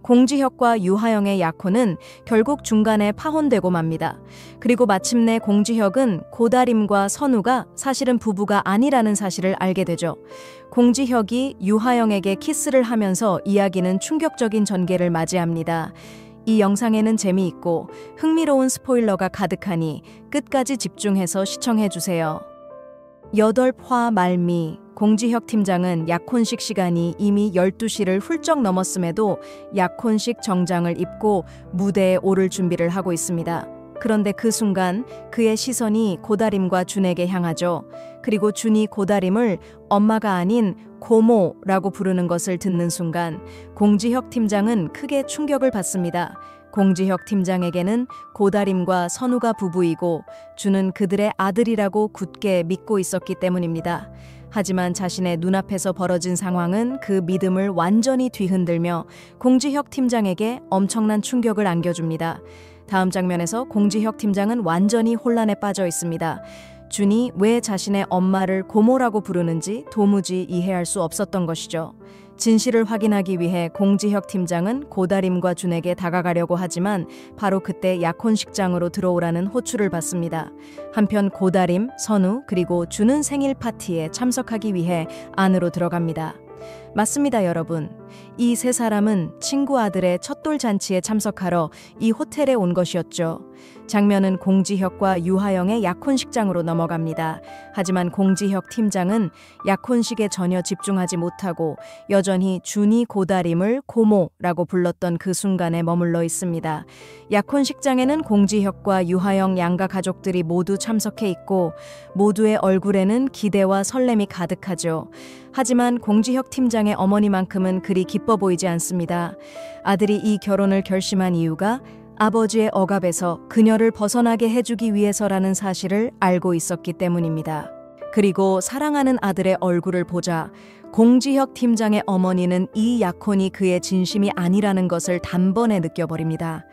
공지혁과 유하영의 약혼은 결국 중간에 파혼되고 맙니다. 그리고 마침내 공지혁은 고다림과 선우가 사실은 부부가 아니라는 사실을 알게 되죠. 공지혁이 유하영에게 키스를 하면서 이야기는 충격적인 전개를 맞이합니다. 이 영상에는 재미있고 흥미로운 스포일러가 가득하니 끝까지 집중해서 시청해주세요. 8화 말미. 공지혁 팀장은 약혼식 시간이 이미 12시를 훌쩍 넘었음에도 약혼식 정장을 입고 무대에 오를 준비를 하고 있습니다. 그런데 그 순간 그의 시선이 고다림과 준에게 향하죠. 그리고 준이 고다림을 엄마가 아닌 고모라고 부르는 것을 듣는 순간 공지혁 팀장은 크게 충격을 받습니다. 공지혁 팀장에게는 고다림과 선우가 부부이고 준은 그들의 아들이라고 굳게 믿고 있었기 때문입니다. 하지만 자신의 눈앞에서 벌어진 상황은 그 믿음을 완전히 뒤흔들며 공지혁 팀장에게 엄청난 충격을 안겨줍니다. 다음 장면에서 공지혁 팀장은 완전히 혼란에 빠져 있습니다. 준이 왜 자신의 엄마를 고모라고 부르는지 도무지 이해할 수 없었던 것이죠. 진실을 확인하기 위해 공지혁 팀장은 고다림과 준에게 다가가려고 하지만 바로 그때 약혼식장으로 들어오라는 호출을 받습니다. 한편 고다림, 선우 그리고 준은 생일 파티에 참석하기 위해 안으로 들어갑니다. 맞습니다, 여러분. 이 세 사람은 친구 아들의 첫돌 잔치에 참석하러 이 호텔에 온 것이었죠. 장면은 공지혁과 유하영의 약혼식장으로 넘어갑니다. 하지만 공지혁 팀장은 약혼식에 전혀 집중하지 못하고 여전히 준이 고다림을 고모라고 불렀던 그 순간에 머물러 있습니다. 약혼식장에는 공지혁과 유하영 양가 가족들이 모두 참석해 있고 모두의 얼굴에는 기대와 설렘이 가득하죠. 하지만 공지혁 팀장의 어머니만큼은 그리 기뻐 보이지 않습니다. 아들이 이 결혼을 결심한 이유가 아버지의 억압에서 그녀를 벗어나게 해주기 위해서라는 사실을 알고 있었기 때문입니다. 그리고 사랑하는 아들의 얼굴을 보자 공지혁 팀장의 어머니는 이 약혼이 그의 진심이 아니라는 것을 단번에 느껴버립니다.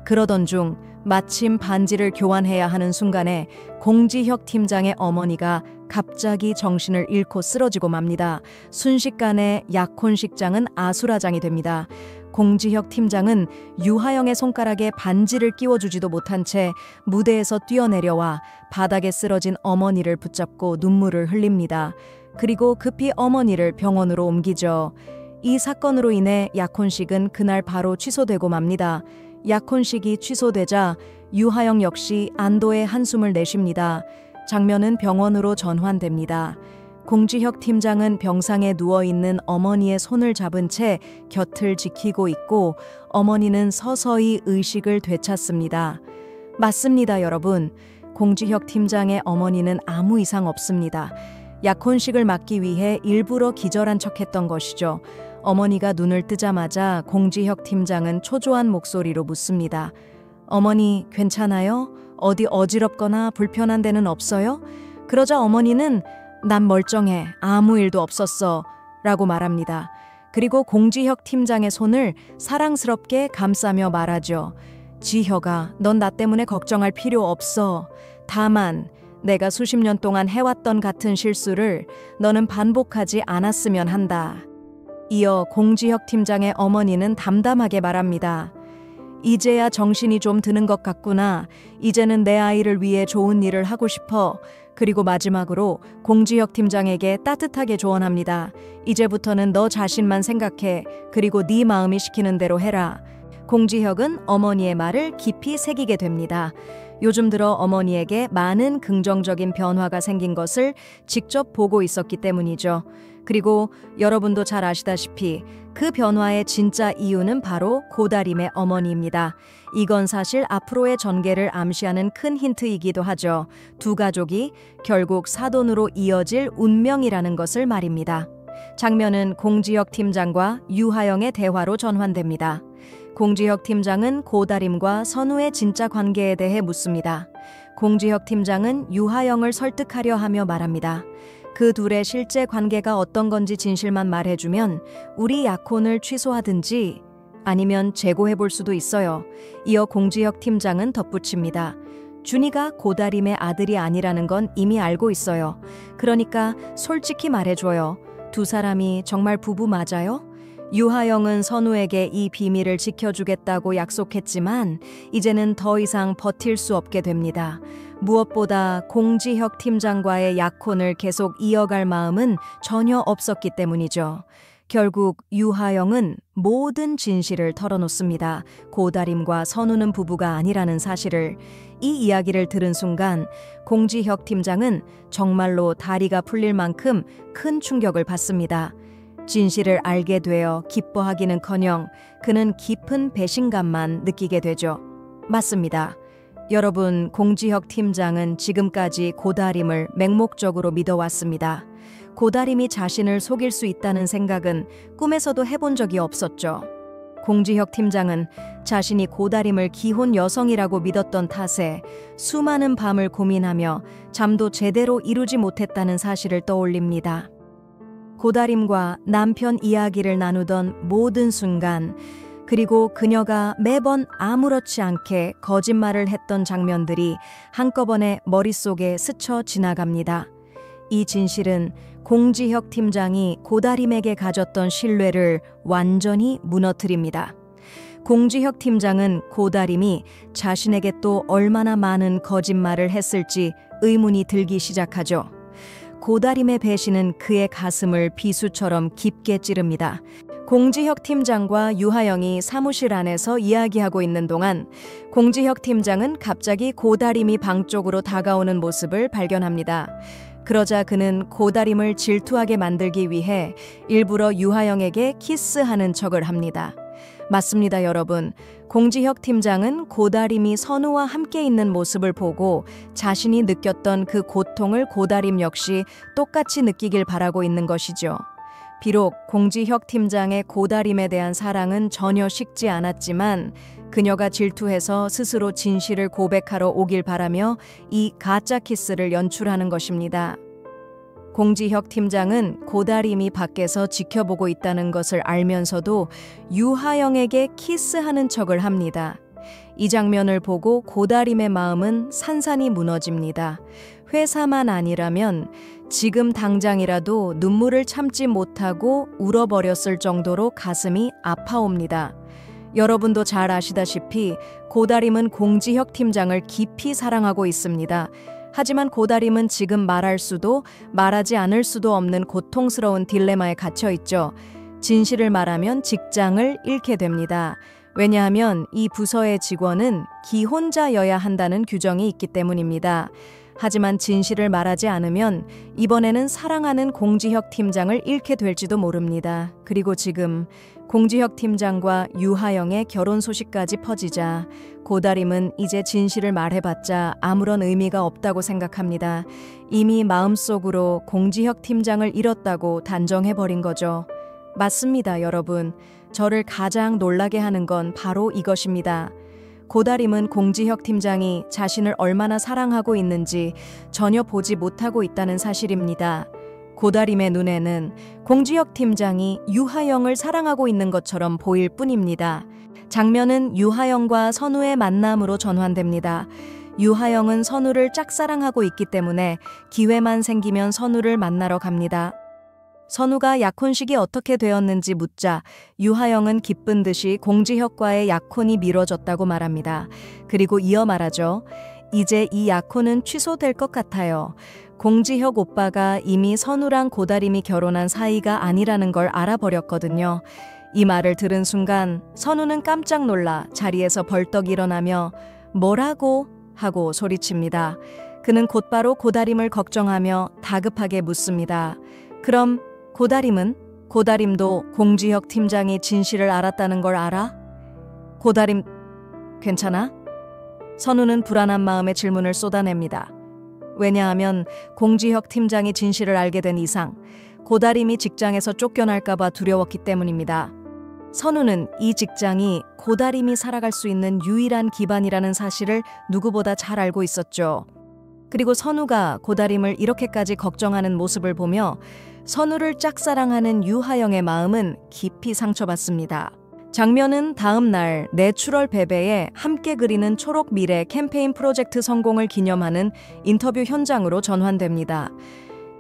그러던 중 마침 반지를 교환해야 하는 순간에 공지혁 팀장의 어머니가 갑자기 정신을 잃고 쓰러지고 맙니다. 순식간에 약혼식장은 아수라장이 됩니다. 공지혁 팀장은 유하영의 손가락에 반지를 끼워주지도 못한 채 무대에서 뛰어내려와 바닥에 쓰러진 어머니를 붙잡고 눈물을 흘립니다. 그리고 급히 어머니를 병원으로 옮기죠. 이 사건으로 인해 약혼식은 그날 바로 취소되고 맙니다. 약혼식이 취소되자 유하영 역시 안도의 한숨을 내쉽니다. 장면은 병원으로 전환됩니다. 공지혁 팀장은 병상에 누워있는 어머니의 손을 잡은 채 곁을 지키고 있고 어머니는 서서히 의식을 되찾습니다. 맞습니다, 여러분. 공지혁 팀장의 어머니는 아무 이상 없습니다. 약혼식을 막기 위해 일부러 기절한 척했던 것이죠. 어머니가 눈을 뜨자마자 공지혁 팀장은 초조한 목소리로 묻습니다. 어머니, 괜찮아요? 어디 어지럽거나 불편한 데는 없어요? 그러자 어머니는 난 멀쩡해. 아무 일도 없었어. 라고 말합니다. 그리고 공지혁 팀장의 손을 사랑스럽게 감싸며 말하죠. 지혁아, 넌 나 때문에 걱정할 필요 없어. 다만 내가 수십 년 동안 해왔던 같은 실수를 너는 반복하지 않았으면 한다. 이어 공지혁 팀장의 어머니는 담담하게 말합니다. 이제야 정신이 좀 드는 것 같구나. 이제는 내 아이를 위해 좋은 일을 하고 싶어. 그리고 마지막으로 공지혁 팀장에게 따뜻하게 조언합니다. 이제부터는 너 자신만 생각해. 그리고 네 마음이 시키는 대로 해라. 공지혁은 어머니의 말을 깊이 새기게 됩니다. 요즘 들어 어머니에게 많은 긍정적인 변화가 생긴 것을 직접 보고 있었기 때문이죠. 그리고 여러분도 잘 아시다시피 그 변화의 진짜 이유는 바로 고다림의 어머니입니다. 이건 사실 앞으로의 전개를 암시하는 큰 힌트이기도 하죠. 두 가족이 결국 사돈으로 이어질 운명이라는 것을 말입니다. 장면은 공지혁 팀장과 유하영의 대화로 전환됩니다. 공지혁 팀장은 고다림과 선우의 진짜 관계에 대해 묻습니다. 공지혁 팀장은 유하영을 설득하려 하며 말합니다. 그 둘의 실제 관계가 어떤 건지 진실만 말해주면 우리 약혼을 취소하든지 아니면 재고해볼 수도 있어요. 이어 공지혁 팀장은 덧붙입니다. 준이가 고다림의 아들이 아니라는 건 이미 알고 있어요. 그러니까 솔직히 말해줘요. 두 사람이 정말 부부 맞아요? 유하영은 선우에게 이 비밀을 지켜주겠다고 약속했지만 이제는 더 이상 버틸 수 없게 됩니다. 무엇보다 공지혁 팀장과의 약혼을 계속 이어갈 마음은 전혀 없었기 때문이죠. 결국 유하영은 모든 진실을 털어놓습니다. 고다림과 선우는 부부가 아니라는 사실을. 이 이야기를 들은 순간 공지혁 팀장은 정말로 다리가 풀릴 만큼 큰 충격을 받습니다. 진실을 알게 되어 기뻐하기는커녕 그는 깊은 배신감만 느끼게 되죠. 맞습니다. 여러분, 공지혁 팀장은 지금까지 고다림을 맹목적으로 믿어왔습니다. 고다림이 자신을 속일 수 있다는 생각은 꿈에서도 해본 적이 없었죠. 공지혁 팀장은 자신이 고다림을 기혼 여성이라고 믿었던 탓에 수많은 밤을 고민하며 잠도 제대로 이루지 못했다는 사실을 떠올립니다. 고다림과 남편 이야기를 나누던 모든 순간, 그리고 그녀가 매번 아무렇지 않게 거짓말을 했던 장면들이 한꺼번에 머릿속에 스쳐 지나갑니다. 이 진실은 공지혁 팀장이 고다림에게 가졌던 신뢰를 완전히 무너뜨립니다. 공지혁 팀장은 고다림이 자신에게 또 얼마나 많은 거짓말을 했을지 의문이 들기 시작하죠. 고다림의 배신은 그의 가슴을 비수처럼 깊게 찌릅니다. 공지혁 팀장과 유하영이 사무실 안에서 이야기하고 있는 동안 공지혁 팀장은 갑자기 고다림이 방 쪽으로 다가오는 모습을 발견합니다. 그러자 그는 고다림을 질투하게 만들기 위해 일부러 유하영에게 키스하는 척을 합니다. 맞습니다, 여러분. 공지혁 팀장은 고다림이 선우와 함께 있는 모습을 보고 자신이 느꼈던 그 고통을 고다림 역시 똑같이 느끼길 바라고 있는 것이죠. 비록 공지혁 팀장의 고다림에 대한 사랑은 전혀 식지 않았지만 그녀가 질투해서 스스로 진실을 고백하러 오길 바라며 이 가짜 키스를 연출하는 것입니다. 공지혁 팀장은 고다림이 밖에서 지켜보고 있다는 것을 알면서도 유하영에게 키스하는 척을 합니다. 이 장면을 보고 고다림의 마음은 산산이 무너집니다. 회사만 아니라면 지금 당장이라도 눈물을 참지 못하고 울어버렸을 정도로 가슴이 아파옵니다. 여러분도 잘 아시다시피 고다림은 공지혁 팀장을 깊이 사랑하고 있습니다. 하지만 고다림은 지금 말할 수도 말하지 않을 수도 없는 고통스러운 딜레마에 갇혀 있죠. 진실을 말하면 직장을 잃게 됩니다. 왜냐하면 이 부서의 직원은 기혼자여야 한다는 규정이 있기 때문입니다. 하지만 진실을 말하지 않으면 이번에는 사랑하는 공지혁 팀장을 잃게 될지도 모릅니다. 그리고 지금 공지혁 팀장과 유하영의 결혼 소식까지 퍼지자 고다림은 이제 진실을 말해봤자 아무런 의미가 없다고 생각합니다. 이미 마음속으로 공지혁 팀장을 잃었다고 단정해버린 거죠. 맞습니다, 여러분. 저를 가장 놀라게 하는 건 바로 이것입니다. 고다림은 공지혁 팀장이 자신을 얼마나 사랑하고 있는지 전혀 보지 못하고 있다는 사실입니다. 고다림의 눈에는 공지혁 팀장이 유하영을 사랑하고 있는 것처럼 보일 뿐입니다. 장면은 유하영과 선우의 만남으로 전환됩니다. 유하영은 선우를 짝사랑하고 있기 때문에 기회만 생기면 선우를 만나러 갑니다. 선우가 약혼식이 어떻게 되었는지 묻자 유하영은 기쁜 듯이 공지혁과의 약혼이 미뤄졌다고 말합니다. 그리고 이어 말하죠. 이제 이 약혼은 취소될 것 같아요. 공지혁 오빠가 이미 선우랑 고다림이 결혼한 사이가 아니라는 걸 알아버렸거든요. 이 말을 들은 순간 선우는 깜짝 놀라 자리에서 벌떡 일어나며 뭐라고? 하고 소리칩니다. 그는 곧바로 고다림을 걱정하며 다급하게 묻습니다. 그럼 고다림은? 고다림도 공지혁 팀장이 진실을 알았다는 걸 알아? 고다림, 괜찮아? 선우는 불안한 마음에 질문을 쏟아냅니다. 왜냐하면 공지혁 팀장이 진실을 알게 된 이상 고다림이 직장에서 쫓겨날까봐 두려웠기 때문입니다. 선우는 이 직장이 고다림이 살아갈 수 있는 유일한 기반이라는 사실을 누구보다 잘 알고 있었죠. 그리고 선우가 고다림을 이렇게까지 걱정하는 모습을 보며 선우를 짝사랑하는 유하영의 마음은 깊이 상처받습니다. 장면은 다음 날 내추럴 베베의 함께 그리는 초록 미래 캠페인 프로젝트 성공을 기념하는 인터뷰 현장으로 전환됩니다.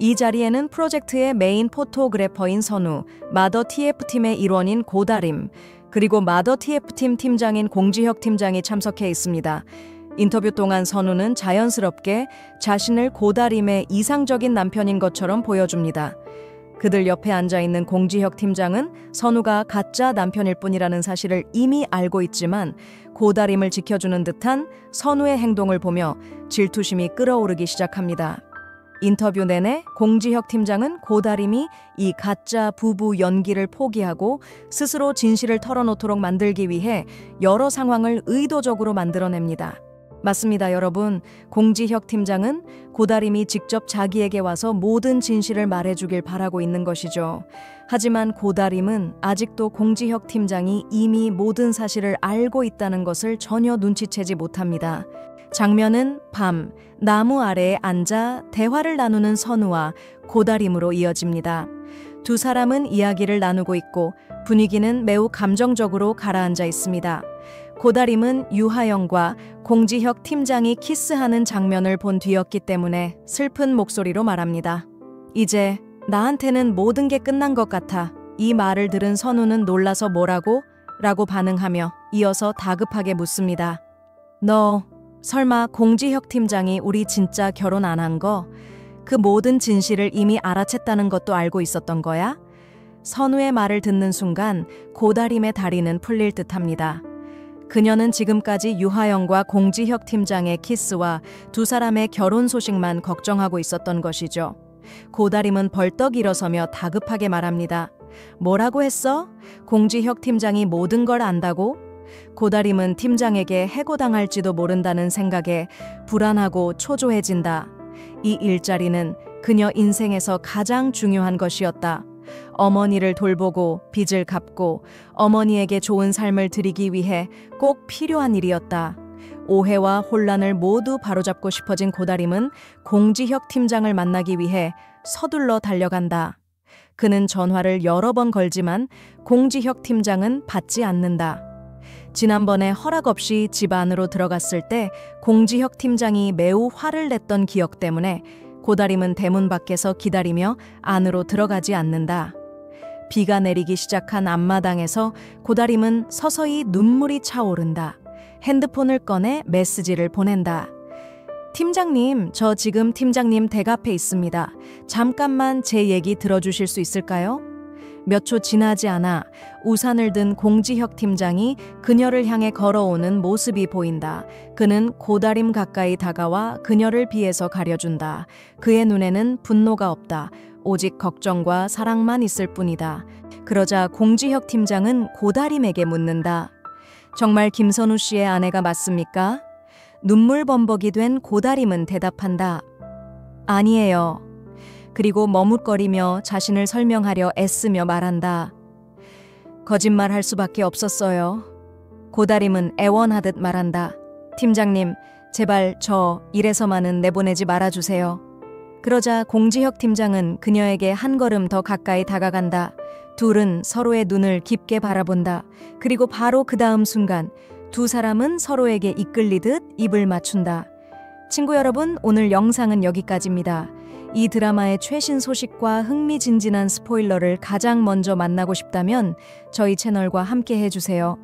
이 자리에는 프로젝트의 메인 포토그래퍼인 선우, 마더 TF팀의 일원인 고다림, 그리고 마더 TF팀 팀장인 공지혁 팀장이 참석해 있습니다. 인터뷰 동안 선우는 자연스럽게 자신을 고다림의 이상적인 남편인 것처럼 보여줍니다. 그들 옆에 앉아있는 공지혁 팀장은 선우가 가짜 남편일 뿐이라는 사실을 이미 알고 있지만 고다림을 지켜주는 듯한 선우의 행동을 보며 질투심이 끓어오르기 시작합니다. 인터뷰 내내 공지혁 팀장은 고다림이 이 가짜 부부 연기를 포기하고 스스로 진실을 털어놓도록 만들기 위해 여러 상황을 의도적으로 만들어냅니다. 맞습니다, 여러분. 공지혁 팀장은 고다림이 직접 자기에게 와서 모든 진실을 말해주길 바라고 있는 것이죠. 하지만 고다림은 아직도 공지혁 팀장이 이미 모든 사실을 알고 있다는 것을 전혀 눈치채지 못합니다. 장면은 밤, 나무 아래에 앉아 대화를 나누는 선우와 고다림으로 이어집니다. 두 사람은 이야기를 나누고 있고 분위기는 매우 감정적으로 가라앉아 있습니다. 고다림은 유하영과 공지혁 팀장이 키스하는 장면을 본 뒤였기 때문에 슬픈 목소리로 말합니다. 이제 나한테는 모든 게 끝난 것 같아. 이 말을 들은 선우는 놀라서 뭐라고? 라고 반응하며 이어서 다급하게 묻습니다. 너 설마 공지혁 팀장이 우리 진짜 결혼 안 한 거? 그 모든 진실을 이미 알아챘다는 것도 알고 있었던 거야? 선우의 말을 듣는 순간 고다림의 다리는 풀릴 듯합니다. 그녀는 지금까지 유하영과 공지혁 팀장의 키스와 두 사람의 결혼 소식만 걱정하고 있었던 것이죠. 고다림은 벌떡 일어서며 다급하게 말합니다. 뭐라고 했어? 공지혁 팀장이 모든 걸 안다고? 고다림은 팀장에게 해고당할지도 모른다는 생각에 불안하고 초조해진다. 이 일자리는 그녀 인생에서 가장 중요한 것이었다. 어머니를 돌보고 빚을 갚고 어머니에게 좋은 삶을 드리기 위해 꼭 필요한 일이었다. 오해와 혼란을 모두 바로잡고 싶어진 고다림은 공지혁 팀장을 만나기 위해 서둘러 달려간다. 그는 전화를 여러 번 걸지만 공지혁 팀장은 받지 않는다. 지난번에 허락 없이 집 안으로 들어갔을 때 공지혁 팀장이 매우 화를 냈던 기억 때문에 고다림은 대문 밖에서 기다리며 안으로 들어가지 않는다. 비가 내리기 시작한 앞마당에서 고다림은 서서히 눈물이 차오른다. 핸드폰을 꺼내 메시지를 보낸다. 팀장님, 저 지금 팀장님 댁 앞에 있습니다. 잠깐만 제 얘기 들어주실 수 있을까요? 몇 초 지나지 않아 우산을 든 공지혁 팀장이 그녀를 향해 걸어오는 모습이 보인다. 그는 고다림 가까이 다가와 그녀를 비에서 가려준다. 그의 눈에는 분노가 없다. 오직 걱정과 사랑만 있을 뿐이다. 그러자 공지혁 팀장은 고다림에게 묻는다. 정말 김선우 씨의 아내가 맞습니까? 눈물 범벅이 된 고다림은 대답한다. 아니에요. 그리고 머뭇거리며 자신을 설명하려 애쓰며 말한다. 거짓말할 수밖에 없었어요. 고다림은 애원하듯 말한다. 팀장님, 제발 저 이래서만은 내보내지 말아주세요. 그러자 공지혁 팀장은 그녀에게 한 걸음 더 가까이 다가간다. 둘은 서로의 눈을 깊게 바라본다. 그리고 바로 그 다음 순간 두 사람은 서로에게 이끌리듯 입을 맞춘다. 친구 여러분, 오늘 영상은 여기까지입니다. 이 드라마의 최신 소식과 흥미진진한 스포일러를 가장 먼저 만나고 싶다면 저희 채널과 함께 해주세요.